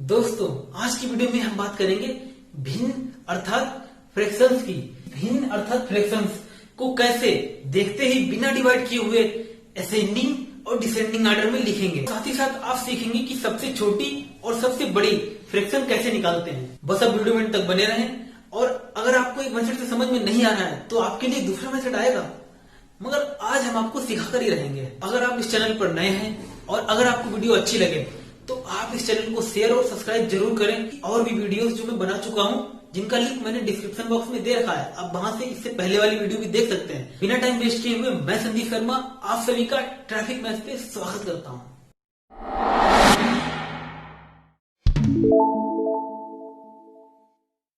दोस्तों, आज की वीडियो में हम बात करेंगे भिन्न अर्थात फ्रैक्शंस की। भिन्न अर्थात फ्रैक्शंस को कैसे देखते ही बिना डिवाइड किए हुए असेंडिंग और डिसेंडिंग ऑर्डर में लिखेंगे। साथ ही साथ आप सीखेंगे कि सबसे छोटी और सबसे बड़ी फ्रैक्शन कैसे निकालते हैं। बस अब वीडियो में तक बने रहें। और अगर आपको एक मेथड से समझ में नहीं आ रहा है तो आपके लिए दूसरा मेथड आएगा, मगर आज हम आपको सिखाकर ही रहेंगे। अगर आप इस चैनल पर नए हैं और अगर आपको वीडियो अच्छी लगे तो आप इस चैनल को शेयर और सब्सक्राइब जरूर करें। और भी वीडियोस जो मैं बना चुका हूं जिनका लिंक मैंने डिस्क्रिप्शन बॉक्स में दे रखा है, आप वहां से इससे पहले वाली वीडियो भी देख सकते हैं। बिना टाइम वेस्ट किए हुए मैं संदीप शर्मा आप सभी का ट्रैफिक मैथ पे स्वागत करता हूं।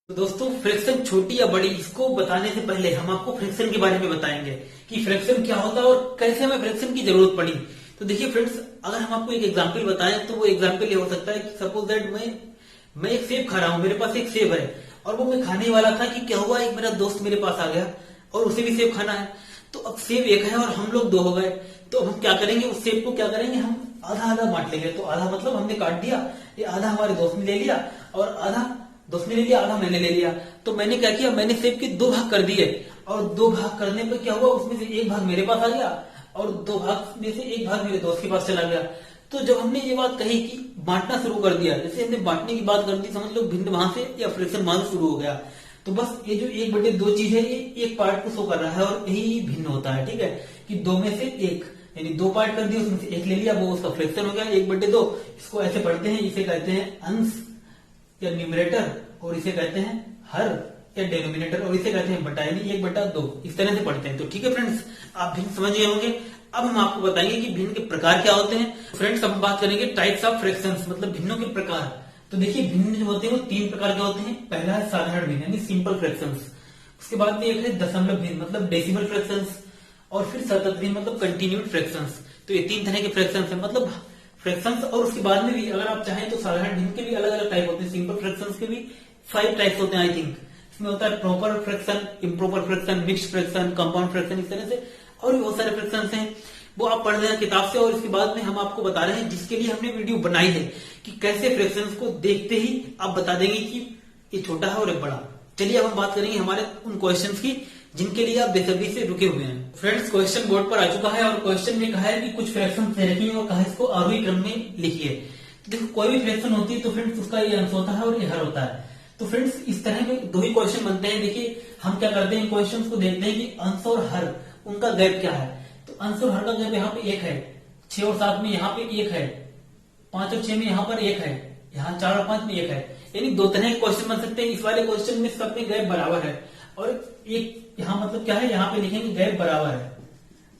तो दोस्तों, फ्रैक्शन छोटी या बड़ी इसको बताने से पहले हम आपको फ्रैक्शन के बारे में बताएंगे कि फ्रैक्शन क्या होता है और कैसे हमें फ्रैक्शन की जरूरत पड़ी। तो देखिए फ्रेंड्स, अगर हम आपको एक एग्जांपल बताएं तो वो एग्जांपल ये हो सकता है कि सपोज दैट मैं एक सेब खा रहा हूं, मेरे पास एक सेब है और वो मैं खाने वाला था कि क्या हुआ, एक मेरा दोस्त मेरे पास आ गया और उसे भी सेब खाना है। तो अब सेब एक है और हम लोग दो हो गए, तो हम क्या करेंगे, उस सेब को क्या करेंगे, हम आधा आधा बांट लेंगे। तो आधा मतलब हमने काट दिया, ये आधा हमारे दोस्त ने ले लिया और आधा दोस्त ने ले लिया, आधा मैंने ले लिया। तो मैंने क्या किया, मैंने सेब के दो भाग कर दिए और दो भाग करने पर क्या हुआ, उसमें से एक भाग मेरे पास आ गया और दो भाग में से एक भाग मेरे दोस्त के पास चला गया। तो जब हमने ये बात कही कि बांटना शुरू कर दिया, जैसे हमने बांटने की बात कर दी, समझ लो भिन्न वहां से या फ्रैक्शन वहां से शुरू हो गया। तो बस ये जो 1/2 चीज है ये एक पार्ट को शो कर रहा है और यही भिन्न होता है। ठीक है, कि दो में से एक, यानी दो पार्ट कर दिए, उसमें से एक ले लिया, वो उसका फ्रैक्शन हो गया 1/2। इसको ऐसे पढ़ते हैं, इसे कहते हैं अंश या न्यूमरेटर और इसे कहते हैं हर या डेनोमिनेटर और इसे कहते हैं बटा, यानी 1/2 इस तरह से पढ़ते हैं। तो ठीक है फ्रेंड्स, आप भिन्न समझ गए होंगे। अब हम आपको बताएंगे कि भिन्न के प्रकार क्या होते हैं। फ्रेंड्स, अब हम बात करेंगे टाइप्स ऑफ फ्रैक्शंस, मतलब भिन्नों के प्रकार। तो देखिए भिन्न जो होते हैं वो 3 प्रकार के होते हैं। पहला है साधारण भिन्न यानी सिंपल फ्रैक्शंस, उसके बाद में एक है दशमलव भिन्न मतलब डेसिमल फ्रैक्शंस, और फिर सतत भिन्न मतलब कंटिन्यूड फ्रैक्शंस। तो ये 3 तरह के फ्रैक्शंस है, मतलब फ्रैक्शंस। और उसके बाद में भी अगर आप चाहें तो साधारण भिन्न के भी अलग अलग टाइप होते हैं। सिंपल फ्रैक्शंस के भी 5 टाइप्स होते हैं आई थिंक। इसमें होता है proper fraction, improper fraction, mixed fraction, compound fraction, इस तरह से और भी बहुत सारे फ्रैक्शंस हैं, वो आप पढ़ लेना किताब से। और इसके बाद में हम आपको बता रहे हैं, जिसके लिए हमने वीडियो बनाई है, कि कैसे फ्रैक्शंस को देखते ही आप बता देंगे कि ये छोटा है और ये बड़ा। चलिए अब हम बात करेंगे हमारे उन क्वेश्चंस की जिनके लिए आप बेसब्री से रुके हुए हैं। फ्रेंड्स, क्वेश्चन बोर्ड पर आ चुका है और क्वेश्चन में कहा है कि कुछ फ्रैक्शंस रखिए और कहा इसको आरोही क्रम में लिखिए। तो देखो, कोई भी फ्रैक्शन होती है तो फ्रेंड्स उसका ये अंश होता है और ये हर होता है। तो फ्रेंड्स, इस तरह के 2 ही क्वेश्चन बनते हैं। देखिए हम क्या करते हैं, क्वेश्चंस को देखते हैं कि अंश और हर उनका गैप क्या है। तो अंश और हर का गैप यहाँ पे 1 है, 6 और 7 में यहाँ पे 1 है, 5 और 6 में यहाँ पर 1 है, यहाँ 4 और 5 में 1 है। यानी 2 तरह के क्वेश्चन बन सकते हैं। इस वाले क्वेश्चन में सब में गैप बराबर है और एक यहाँ मतलब क्या है, यहाँ पे लिखेंगे गैप बराबर है।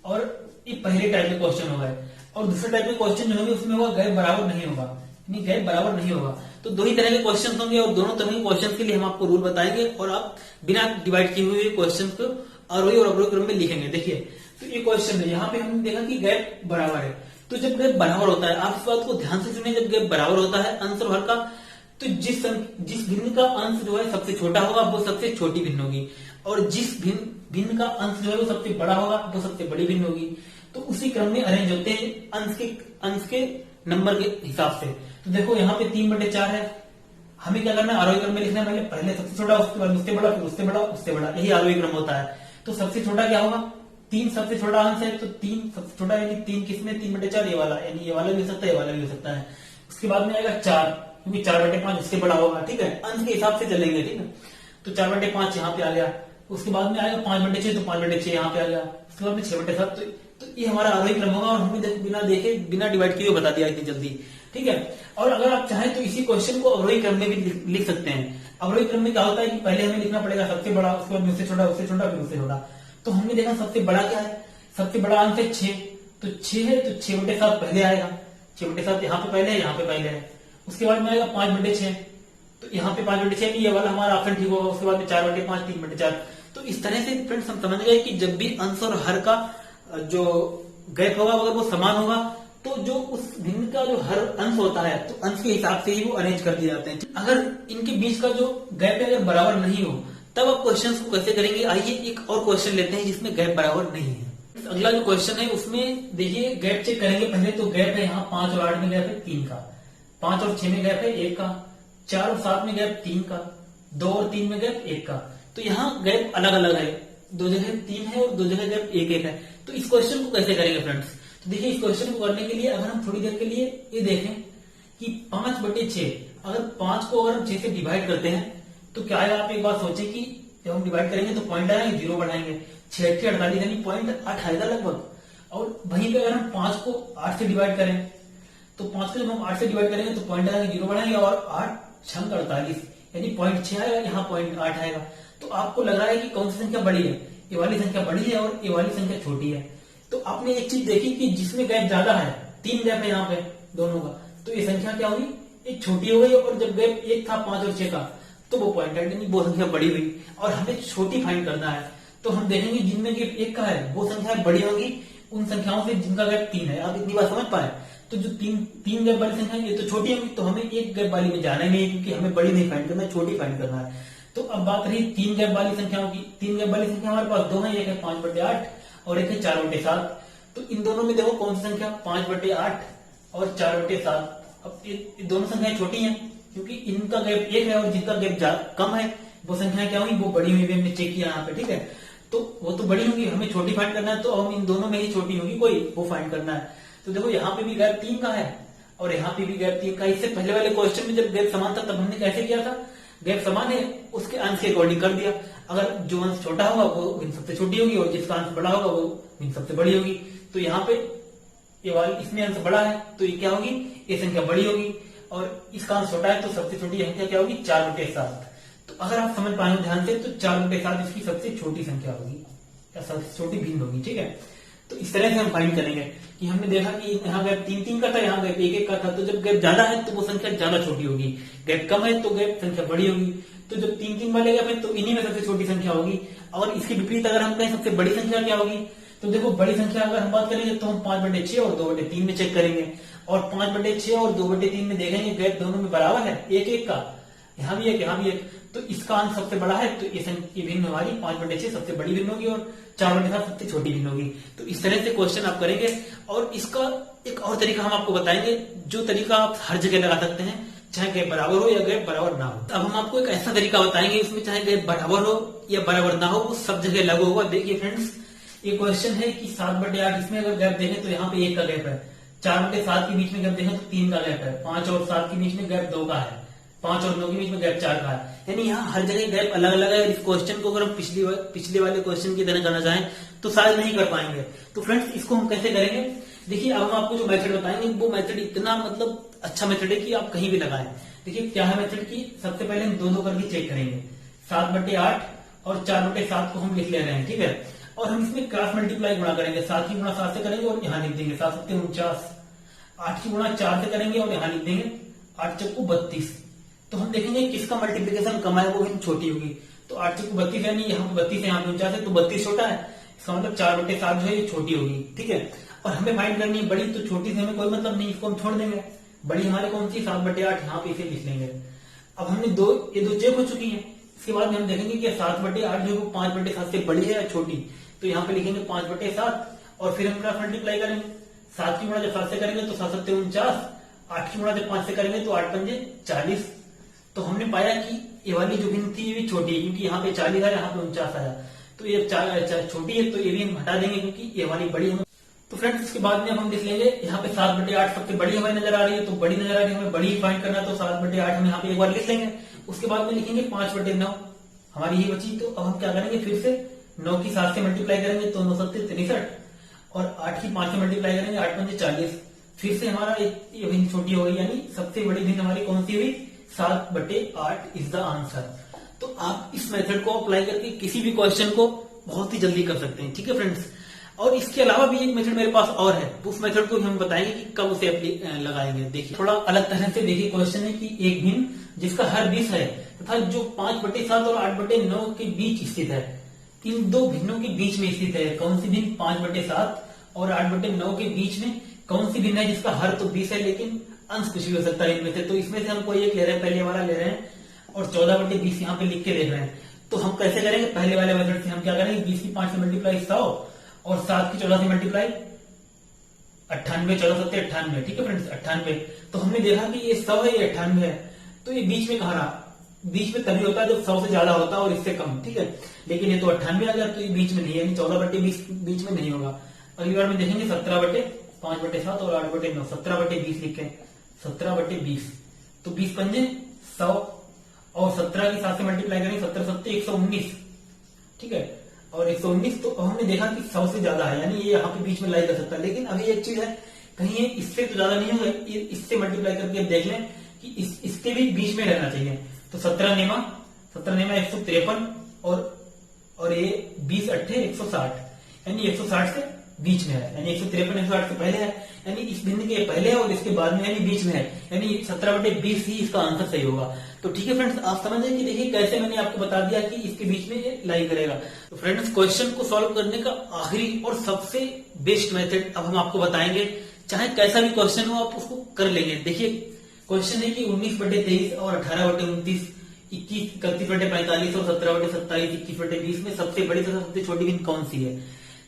और ये पहले टाइप में क्वेश्चन होगा। और दूसरे टाइप में क्वेश्चन जो होंगे उसमें होगा गैप बराबर नहीं होगा, यानी गैप बराबर नहीं होगा। तो 2 ही तरह के क्वेश्चन होंगे और दोनों तरह के क्वेश्चन के लिए हम आपको रूल बताएंगे और आप बिना डिवाइड किए हुए क्वेश्चन को आरोही और अवरोही क्रम में लिखेंगे। देखिए, तो ये क्वेश्चन है, यहाँ पे हमने देखा कि गैप बराबर है। तो जब गैप बराबर होता है, आप इस बात को ध्यान से सुनिए, जब गैप बराबर होता है अंश और हर का, तो जिस भिन्न का अंश जो है सबसे छोटा होगा वो सबसे छोटी भिन्न होगी, और जिस भिन्न का अंश जो है वो सबसे बड़ा होगा वो सबसे बड़ी भिन्न होगी। तो उसी क्रम में अरेंज होते हैं अंश के नंबर के हिसाब से। तो देखो यहाँ पे 3/4 है, हमें क्या करना है, आरोही क्रम में लिखना है। पहले सबसे छोटा, उसके बाद उससे बड़ा, फिर उससे बड़ा, उससे बड़ा, यही आरोही क्रम होता है। तो सबसे छोटा क्या होगा, 3 सबसे छोटा अंश है, तो 3 सबसे छोटा, यानी 3 किसमें, 3/4 ये वाला, यानी ये वाला भी हो सकता है, ये वाला भी हो सकता है। उसके बाद में आएगा 4, क्योंकि 4/5 उससे बड़ा होगा। ठीक है, अंश के हिसाब से चलेंगे। ठीक है, तो 4/5 यहाँ पे आ गया। उसके बाद में आएगा 5/6, तो 5/6 यहाँ पे आ गया। उसके बाद में 6/7, तो ये हमारा आरोही क्रम होगा और हमने बिना देखे बिना डिवाइड किए बता दिया इतनी जल्दी। ठीक है, और अगर आप चाहें तो इसी क्वेश्चन को अवरोही क्रम में भी लिख सकते हैं। अवरोही क्रम में क्या होता है कि पहले हमें लिखना पड़ेगा सबसे बड़ा, उसके बाद उससे छोटा, उससे छोटा, फिर उससे छोटा। तो हमने देखा सबसे बड़ा क्या है, सबसे बड़ा अंश है 6, तो 6 है, तो 6/7 पहले आएगा। 6/7 यहाँ पे पहले है, यहाँ पे पहले है। उसके बाद में आएगा 5/6, तो यहाँ पे 5/6 ये वाला हमारा ऑप्शन ठीक होगा। उसके बाद में 4/5, 3/4। तो इस तरह से फ्रेंड्स हम समझ गए कि जब भी अंश और हर का जो गैप होगा अगर वो समान होगा, तो जो उस भिन्न का जो हर अंश होता है तो अंश के हिसाब से ही वो अरेंज कर दिए जाते हैं। अगर इनके बीच का जो गैप है अगर बराबर नहीं हो, तब आप क्वेश्चंस को कैसे करेंगे। आइए एक और क्वेश्चन लेते हैं जिसमें गैप बराबर नहीं है। अगला जो क्वेश्चन है उसमें देखिए गैप चेक करेंगे। पहले तो गैप है यहाँ 5 और 8 में गैप है 3 का, 5 और 6 में गैप है 1 का, 4 और 7 में गैप 3 का, 2 और 3 में गैप 1 का। तो यहाँ गैप अलग अलग है, 2 जगह 3 है और 2 जगह गैप 1 है। तो इस क्वेश्चन को कैसे करेंगे फ्रेंड्स? तो देखिए इस क्वेश्चन को करने के लिए अगर हम थोड़ी देर के लिए ये देखें कि 5/6, अगर 5 को अगर हम 6 से डिवाइड करते हैं तो क्या है, आप एक बात सोचें कि जब हम डिवाइड करेंगे तो पॉइंट आएंगे, 0 बढ़ाएंगे, 6 8 48 यानी पॉइंट 8 आएगा लगभग। और वहीं पे अगर हम 5 को 8 से डिवाइड करें तो 5 को जब हम 8 से डिवाइड करेंगे तो पॉइंट आएंगे, 0 बढ़ाएंगे और 8 6 48 यानी पॉइंट 6 आएगा, यहाँ पॉइंट 8 आएगा। तो आपको लग रहा है कि कौन सी संख्या बड़ी है? ये वाली संख्या बड़ी है और ये वाली संख्या छोटी है। तो आपने एक चीज देखी कि जिसमें गैप ज्यादा है, 3 गैप है यहाँ पे दोनों का, तो ये संख्या क्या हुई? ये छोटी हो गई। और जब गैप 1 था 5 और 6 का तो वो पॉइंट यानी वो संख्या बड़ी हुई। और हमें छोटी फाइंड करना है तो हम देखेंगे जिनमें गैप 1 का है वो संख्या बड़ी होगी उन संख्याओं से जिनका गैप 3 है। आप इतनी बात समझ पाए? तो जो तीन गैप वाली संख्या ये तो छोटी होगी, तो हमें एक गैप वाली में जाना ही नहीं, क्योंकि हमें बड़ी नहीं फाइंड करना है, छोटी फाइंड करना है। तो अब बात रही 3 गैप वाली संख्याओं की। 3 गैप वाली संख्या हमारे पास 2 है, एक है 5/8 और एक है 4/7। तो इन दोनों में देखो कौन सी संख्या 5/8 और 4/7। अब ये दोनों संख्याएं छोटी हैं क्योंकि इनका गैप 1 है और जिनका गैप कम है वो संख्या क्या हुई? वो बड़ी हुई। हमने चेक किया यहाँ पे, ठीक है। तो वो तो बड़ी होगी, हमें छोटी फाइंड करना है, तो हम इन दोनों में ही छोटी होगी कोई, वो फाइंड करना है। तो देखो यहाँ पे भी गैप 3 का है और यहाँ पे भी गैप 3 का। इससे पहले वाले क्वेश्चन में जब गैप समान था तब हमने कैसे किया था? गैप समान है उसके अंश के अकॉर्डिंग कर दिया। अगर जो अंश छोटा होगा वो भिन्न सबसे छोटी होगी और जिसका अंश बड़ा होगा वो भिन्न सबसे बड़ी होगी। तो यहाँ पे ये वाली इसमें अंश बड़ा है तो ये क्या होगी? ये संख्या बड़ी होगी। और इसका अंश छोटा है तो सबसे छोटी संख्या क्या होगी? 4/7। तो अगर आप समझ पाए ध्यान से तो 4/7 इसकी सबसे छोटी संख्या होगी या सबसे छोटी भिन्न होगी, ठीक है। तो इस तरह से हम फाइंड करेंगे कि हमने देखा कि यहाँ गैप 3 का था, यहाँ गैप 1 का था। तो जब गैप ज्यादा है तो वो संख्या ज्यादा छोटी होगी, गैप कम है तो गैप संख्या बड़ी होगी। तो जब 3 वाले गैप है तो इन्हीं में सबसे छोटी संख्या होगी। और इसके विपरीत अगर हम कहें सबसे बड़ी संख्या क्या होगी, तो देखो बड़ी संख्या अगर हम बात करेंगे तो हम 5/6 और 2/3 में चेक करेंगे। और 5/6 और 2/3 में देखेंगे गैप दोनों में बराबर है, 1 का, यहाँ भी 1 यहाँ भी 1। तो इसका अंश सबसे बड़ा है तो ये भिन्न हमारी 5/6 सबसे बड़ी भिन्न होगी और 4/7 सबसे छोटी भिन्न होगी। तो इस तरह से क्वेश्चन आप करेंगे। और इसका एक और तरीका हम आपको बताएंगे, जो तरीका आप हर जगह लगा सकते हैं, चाहे गैप बराबर हो या गैप बराबर ना हो। अब हम आपको एक ऐसा तरीका बताएंगे इसमें चाहे गैप बराबर हो या बराबर ना हो वो सब जगह लागू होगा। देखिए फ्रेंड्स, ये क्वेश्चन है कि 7/8, इसमें अगर गैप देखें तो यहाँ पे 1 का गैप है, 4/7 के बीच में गैप देखें तो 3 का गैप है, 5 और 7 के बीच में गैप 2 का है, 5 और 9 के बीच में गैप 4 का है। यानी यहाँ हर जगह गैप अलग अलग है। इस क्वेश्चन को अगर हम पिछले वाले क्वेश्चन की तरह करना चाहें तो शायद नहीं कर पाएंगे। तो फ्रेंड्स इसको हम कैसे करेंगे? देखिए अब हम आपको जो मेथड बताएंगे वो मेथड इतना मतलब अच्छा मेथड है कि आप कहीं भी लगाएं। देखिए क्या है मेथड की, सबसे पहले हम 2 करके चेक करेंगे। 7/8 और 4/7 को हम लिख ले रहे हैं, ठीक है। और हम इसमें क्रॉस मल्टीप्लाई गुणा करेंगे, 7 की गुणा 7 से करेंगे और यहाँ लिख देंगे 7 7 49। 8 की गुणा 4 से करेंगे और यहाँ लिख देंगे 8 चक्कू 32। तो हम देखेंगे किसका मल्टीप्लीकेशन कम है वो भिन्न छोटी होगी। तो 8 चक्कू 32 यानी यहाँ पे 32 है, यहाँ पे 49 है, तो 32 छोटा है। इसका मतलब 4/7 जो है ये छोटी होगी, ठीक है। और हमें फाइंड करनी है बड़ी, तो छोटी से हमें कोई मतलब नहीं, इसको हम छोड़ देंगे। बड़ी हमारे कौन सी? 7/8, यहाँ पे इसे लिख लेंगे। अब हमने ये दो चेक हो चुकी है। इसके बाद में हम देखेंगे कि 7/8 जो 5/7 से बड़ी है या छोटी, तो यहाँ पे लिखेंगे 5/7 और फिर हम क्रॉस मल्टीप्लाई करेंगे। 7 की गुणा जब 7 से करेंगे तो 7 7 49, 8 की गुणा जब 5 से करेंगे तो 8 पंजे 40। तो हमने पाया कि ये वाली जो भिन्न थी ये भी छोटी है, क्योंकि यहाँ पे 40 आया, यहाँ पे 49 आया। तो ये छोटी है तो ये भी हम हटा देंगे क्योंकि ये वाली बड़ी है। तो फ्रेंड्स इसके बाद में हम देख लेंगे, यहाँ पे 7/8 सबसे बड़ी हमें नजर आ रही है, तो बड़ी नजर आ रही है, हमें बड़ी फाइंड करना है। तो 7/8 हम यहाँ पे एक बार लिख लेंगे। उसके बाद में लिखेंगे 5/9, हमारी ये बची। तो अब हम क्या करेंगे, फिर से 9 की 7 से मल्टीप्लाई करेंगे तो 9 7 63 और 8 की 5 से मल्टीप्लाई करेंगे 8 पंजे 40। फिर से हमारा ये भिन्न छोटी हो गई, यानी सबसे बड़ी भिन्न हमारी कौन सी हुई? 7/8 इज द आंसर। तो आप इस मेथड को अप्लाई करके किसी भी क्वेश्चन को बहुत ही जल्दी कर सकते हैं, ठीक है फ्रेंड्स। और इसके अलावा भी एक मेथड मेरे पास और है, तो उस मेथड को हम बताएंगे कि कब उसे लगाएंगे। देखिए थोड़ा अलग तरह से देखिए, क्वेश्चन है कि एक भिन्न जिसका हर 20 है तथा जो 5/7 और 8/9 के बीच स्थित है, इन दो भिन्नों के बीच में स्थित है। कौन सी भिन्न? 5/7 और 8/9 के बीच में कौन सी भिन्न है जिसका हर तो 20 है लेकिन अंश कुछ भी हो सकता है इनमें से। तो इसमें से हम कोई एक ले रहे हैं, पहले वाला ले रहे हैं और 14/20 यहाँ पे लिख के देख रहे हैं। तो हम कैसे करेंगे? पहले वाले मेथड से हम क्या करेंगे, 20 की 5 से मल्टीप्लाई 100 और 7 की 14 से मल्टीप्लाई 98, 14 सत्ते 98, ठीक है फ्रेंड्स 98। तो हमने देखा कि ये 100 है, ये 98 है, तो ये बीच में कहाँ रहा? बीच में तभी होता है जब 100 से ज्यादा होता है और इससे कम, ठीक है। लेकिन ये तो 98 आ गया, तो ये बीच में नहीं है, यानी 14/20 बीच में नहीं होगा। अगली बार में देखेंगे 17/5/7 और 8/9, 17/20 लिखे, 17/20। तो 20 पंजे 100 और 17 की 7 से मल्टीप्लाई करेंगे, 17 सत्ते 119, ठीक है। और 119 तो हमने देखा कि 100 से ज्यादा है, यानी ये यहाँ पे बीच में लाई कर सकता है। लेकिन अभी एक चीज है, कहीं ये इससे तो ज्यादा नहीं होगा, इससे मल्टीप्लाई करके देख लें कि इसके भी बीच में रहना चाहिए। तो 17 नेमा 153 और ये 20 अट्ठे 160, यानी 160 से बीच में है, यानी 153 160 से पहले है, यानी इस बिंदु के पहले है और इसके बाद में यानी बीच में है, यानी 17/20 ही इसका आंसर सही होगा। तो ठीक है फ्रेंड्स, आप समझ गए कि देखिए कैसे मैंने आपको बता दिया कि इसके बीच में ये लाई करेगा। तो फ्रेंड्स, क्वेश्चन को सॉल्व करने का आखिरी और सबसे बेस्ट मेथड अब हम आपको बताएंगे। चाहे कैसा भी क्वेश्चन हो आप उसको कर लेंगे। देखिए क्वेश्चन है कि 19/23 और 18/29, 21 31/45 और 17/27, 21/20 में सबसे बड़ी तथा सबसे छोटी बिंदु कौन सी है?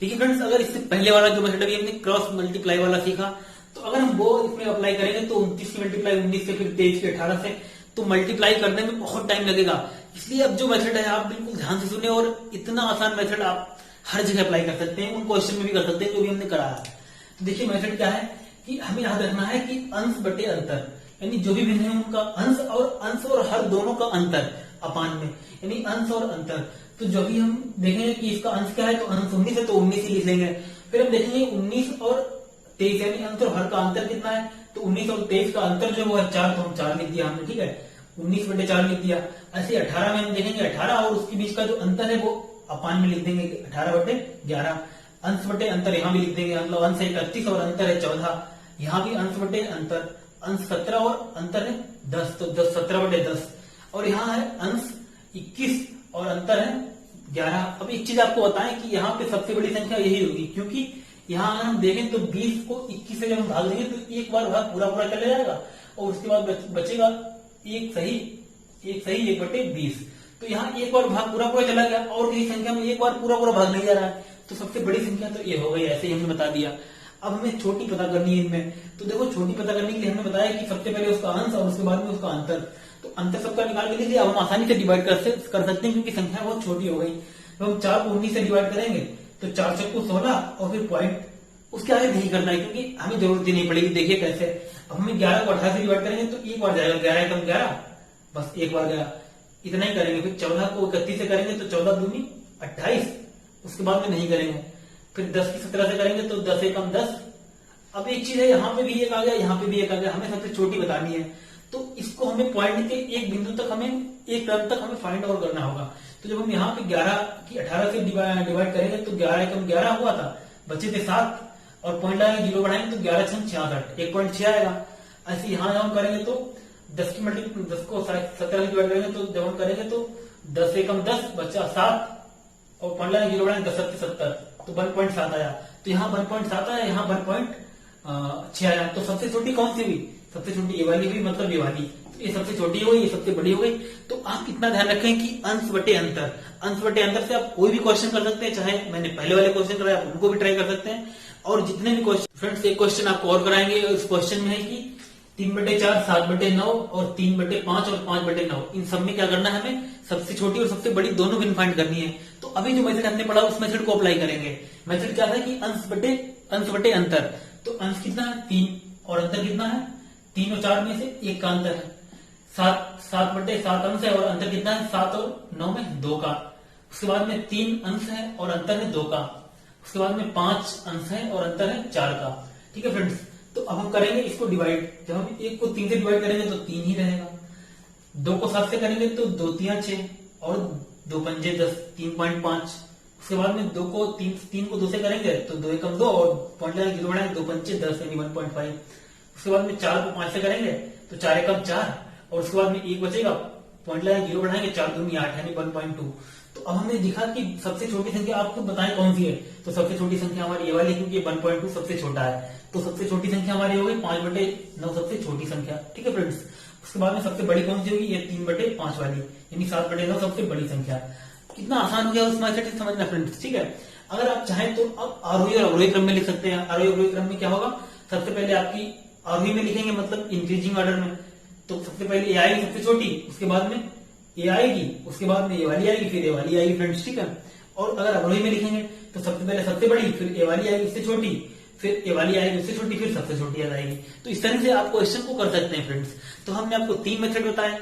देखिए फ्रेंड्स, अगर इससे पहले वाला जो मेथड अभी हमने क्रॉस मल्टीप्लाई वाला सीखा, तो अगर हम वो इसमें अप्लाई करेंगे तो 29 की मल्टीप्लाई 19 से, फिर 23 के 18 से, तो मल्टीप्लाई करने में बहुत टाइम लगेगा। इसलिए अब जो मेथड है आप बिल्कुल ध्यान से सुने, और इतना आसान मेथड आप हर जगह अप्लाई कर सकते हैं, उन क्वेश्चन में भी कर सकते हैं जो भी हमने करा है। तो देखिए मेथड क्या है कि हमें याद रखना है कि अंश बटे अंतर, यानी जो भी भिन्न है उनका अंश और हर दोनों का अंतर अपान में, यानी अंश और अंतर। तो जो भी हम देखेंगे कि इसका अंश क्या है, तो अंश 19 है तो 19 ही लिख लेंगे। फिर हम देखेंगे 19 और 23, यानी अंश और हर का अंतर कितना है, तो 19 और 23 का अंतर जो है 4, तो हम 4 लिख दिया हमने, ठीक है, 19/4 लिख दिया। ऐसे 18 में हम देखेंगे 18 और उसके बीच का जो अंतर है वो अपान में लिख देंगे 18/11। अंश बटे अंतर यहाँ भी लिख देंगे, मतलब अंश है 31 और अंतर है 14, यहाँ भी अंश बटे अंतर, अंश 17 और अंतर है 10, तो 17/10। और यहाँ है अंश 21 और अंतर है 11। अब एक चीज आपको बताएं कि यहाँ पे सबसे बड़ी संख्या यही होगी, क्योंकि यहाँ अगर हम देखें तो 20 को 21 से जब हम भाग देंगे तो एक बार भाग पूरा पूरा चले जाएगा और उसके बाद बचेगा एक सही 1/20। तो यहाँ एक बार भाग पूरा पूरा चला गया और किसी संख्या में एक बार पूरा पूरा भाग नहीं जा रहा है, तो सबसे बड़ी संख्या तो ये हो गई। ऐसे ही हमने बता दिया। अब हमें छोटी पता करनी है इनमें, तो देखो छोटी पता करने के लिए हमने बताया कि सबसे पहले उसका अंश और उसके बाद में उसका अंतर। तो अंतर सबका निकाल के लीजिए। अब हम आसानी से डिवाइड कर सकते हैं क्योंकि संख्या बहुत छोटी हो गई। तो हम 4 को 19 से डिवाइड करेंगे तो 4 चक्कू 16 और फिर पॉइंट, उसके आगे नहीं करना है क्योंकि हमें जरूरत ही नहीं पड़ेगी। देखिए कैसे, अब हमें 11 को 18 से डिवाइड करेंगे तो एक बार जाएगा, 11 एकम 11, बस एक बार गया, इतना ही करेंगे। फिर 14 को 31 से करेंगे तो 14 दूनी 28, उसके बाद में नहीं करेंगे। फिर 10 की 17 से करेंगे तो 10 एकम 10। अब एक चीज है, यहाँ पे भी एक आ गया, यहाँ पे भी एक आ गया, हमें सबसे छोटी बतानी है। तो इसको हमें पॉइंट के एक बिंदु तक हमें एक टर्म तक हमें फाइंड आउट करना होगा। तो जब हम यहाँ पे 11 की 18 से डिवाइड करेंगे तो 11 एकम 11 हुआ था, बचे थे 7 और पॉइंट लगाएंगे 0 बढ़ाएंगे तो 11 छंग 66, 1.6 आएगा। ऐसे यहाँ जब हम करेंगे तो 10 की मल्टीप्लाई 10 को 17 से डिवाइड करेंगे तो जब हम करेंगे तो 10 एकम 10 बचा 7 और पॉइंट लगाएंगे 0 बढ़ाएंगे 10 7 70, तो 1.7 आया। तो यहाँ 1.7 आया, यहाँ 1.6 आया। तो सबसे छोटी कौन सी हुई? सबसे छोटी ये वाली हुई, मतलब ये वाली। तो ये सबसे छोटी हो गई, ये सबसे बड़ी हो गई। तो आप इतना ध्यान रखें कि अंश बटे अंतर, अंश बटे अंतर से आप कोई भी क्वेश्चन कर सकते हैं। चाहे मैंने पहले वाले क्वेश्चन कराया आप उनको भी ट्राई कर सकते हैं। और जितने भी क्वेश्चन, फ्रेंड्स एक क्वेश्चन आपको और कराएंगे। इस क्वेश्चन में है कि 3/4, 7/9 और 3/5 और 5/9, इन सब में क्या करना है, हमें सबसे छोटी और सबसे बड़ी दोनों भिन्न फाइंड करनी है। तो अभी जो मेथड हमने पढ़ा उस मेथड को अप्लाई करेंगे। मेथड क्या है कि अंश बटे अंतर। तो अंश कितना है 3 और अंतर कितना है 3 और 4 में से 1 का अंतर है। 7/7 अंश है और अंतर कितना है 7 और 9 में 2 का। उसके बाद में 3 अंश है और अंतर है 2 का। उसके बाद में 5 अंश है और अंतर है 4 का। ठीक है फ्रेंड्स, तो अब हम करेंगे इसको डिवाइड। जब हम 1 को 3 से डिवाइड करेंगे तो 3 ही रहेगा। 2 को 7 से करेंगे तो 2 3 6 और 2 पंजे 10, 3.5। उसके बाद में 2 को 2 से करेंगे तो 2 एकम 2 और पॉइंट लगाएंगे 0 बढ़ाएंगे 2 पंचे 10 यानी 1.5। उसके बाद में 4 को 5 से करेंगे तो 4 एकम 4 और उसके बाद में 1 बचेगा, पॉइंट लगाएंगे 0 बढ़ाएंगे 4 दूनी 8 यानी 1.2। तो अब हमने दिखा कि सबसे छोटी संख्या आपको बताएं कौन सी है। तो सबसे छोटी संख्या हमारी ये वाली, क्योंकि 1.2 सबसे छोटा है। तो सबसे छोटी संख्या हमारी हो गई 5/9 सबसे छोटी संख्या। ठीक है फ्रेंड्स, उसके बाद में सबसे बड़ी कौन सी होगी, ये 3/5 वाली, यानी 7/9 सबसे बड़ी संख्या। कितना आसान हो गया उस मेथड से समझना फ्रेंड्स। ठीक है, अगर आप चाहें तो अब आरोही और अवरोही क्रम में लिख सकते हैं। आरोही अवरोही क्रम में क्या होगा, सबसे पहले आपकी आरोही में लिखेंगे, मतलब इंक्रीजिंग ऑर्डर में। तो सबसे पहले ए आएगी सबसे छोटी, उसके बाद में ए आएगी, उसके बाद में ए वाली आएगी, फिर ए वाली आएगी फ्रेंड्स, ठीक है। और अगर अवरोही में लिखेंगे तो सबसे पहले सबसे बड़ी, फिर ए वाली आएगी उससे छोटी, फिर ए वाली आएगी उससे छोटी, फिर सबसे छोटी आ जाएगी। तो इस तरह से आप क्वेश्चन को कर सकते हैं फ्रेंड्स। तो हमने आपको 3 मेथड बताया,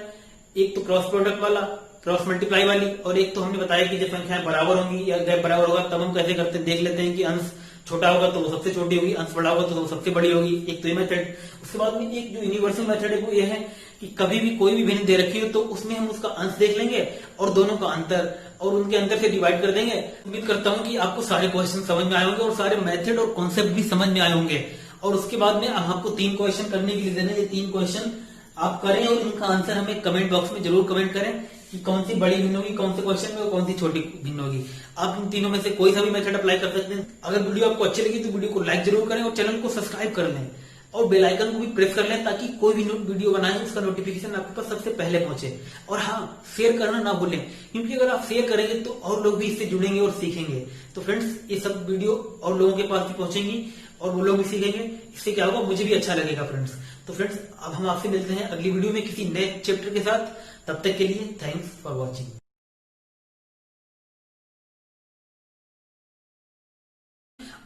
एक तो क्रॉस प्रोडक्ट वाला, क्रॉस मल्टीप्लाई वाली, और एक तो हमने बताया कि जब संख्याएं बराबर होंगी या गैप बराबर होगा तब हम कैसे करते हैं, देख लेते हैं कि अंश छोटा होगा तो वो सबसे छोटी होगी, अंश बड़ा होगा तो वो सबसे बड़ी होगी। एक तो ये मेथड। उसके बाद में एक जो यूनिवर्सल मेथड है वो ये है कि कभी भी कोई भी भिन्न दे रखी हो तो उसमें हम उसका अंश देख लेंगे और दोनों का अंतर, और उनके अंतर से डिवाइड कर देंगे। उम्मीद करता हूं कि आपको सारे क्वेश्चन समझ में आए होंगे और सारे मेथड और कॉन्सेप्ट भी समझ में आए होंगे। और उसके बाद में हम आपको 3 क्वेश्चन करने के लिए देना, ये 3 क्वेश्चन आप करें और इनका आंसर हमें कमेंट बॉक्स में जरूर कमेंट करें कि कौन सी बड़ी भिन्न होगी, कौन से क्वेश्चन में और कौन सी छोटी भिन्न होगी। आप इन तीनों में से कोई सा भी मेथड अप्लाई कर सकते हैं। अगर वीडियो आपको अच्छी लगी तो वीडियो को लाइक जरूर करें और चैनल को सब्सक्राइब कर लें और बेल आइकन को भी प्रेस कर लें ताकि कोई भी वीडियो बनाए उसका नोटिफिकेशन आपके पास सबसे पहले पहुंचे। और हाँ, शेयर करना ना भूलें, क्योंकि अगर आप शेयर करेंगे तो और लोग भी इससे जुड़ेंगे और सीखेंगे। तो फ्रेंड्स, ये सब वीडियो और लोगों के पास भी पहुंचेंगी और वो लोग भी सीखेंगे। इससे क्या होगा, मुझे भी अच्छा लगेगा फ्रेंड्स। तो फ्रेंड्स, अब हम आपसे मिलते हैं अगली वीडियो में किसी नए चैप्टर के साथ। तब तक के लिए थैंक्स फॉर वॉचिंग।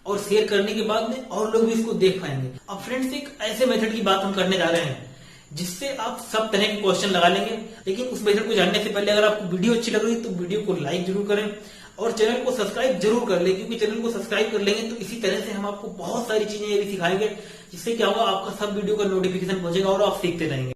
और शेयर करने के बाद में और लोग भी इसको देख पाएंगे। अब फ्रेंड्स, एक ऐसे मेथड की बात हम करने जा रहे हैं जिससे आप सब तरह के क्वेश्चन लगा लेंगे। लेकिन उस मेथड को जानने से पहले अगर आपको वीडियो अच्छी लग रही है तो वीडियो को लाइक जरूर करें और चैनल को सब्सक्राइब जरूर कर लें, क्योंकि चैनल को सब्सक्राइब कर लेंगे तो इसी तरह से हम आपको बहुत सारी चीजें ये भी सिखाएंगे जिससे क्या होगा, आपका सब वीडियो का नोटिफिकेशन पहुंचेगा और आप सीखते रहेंगे।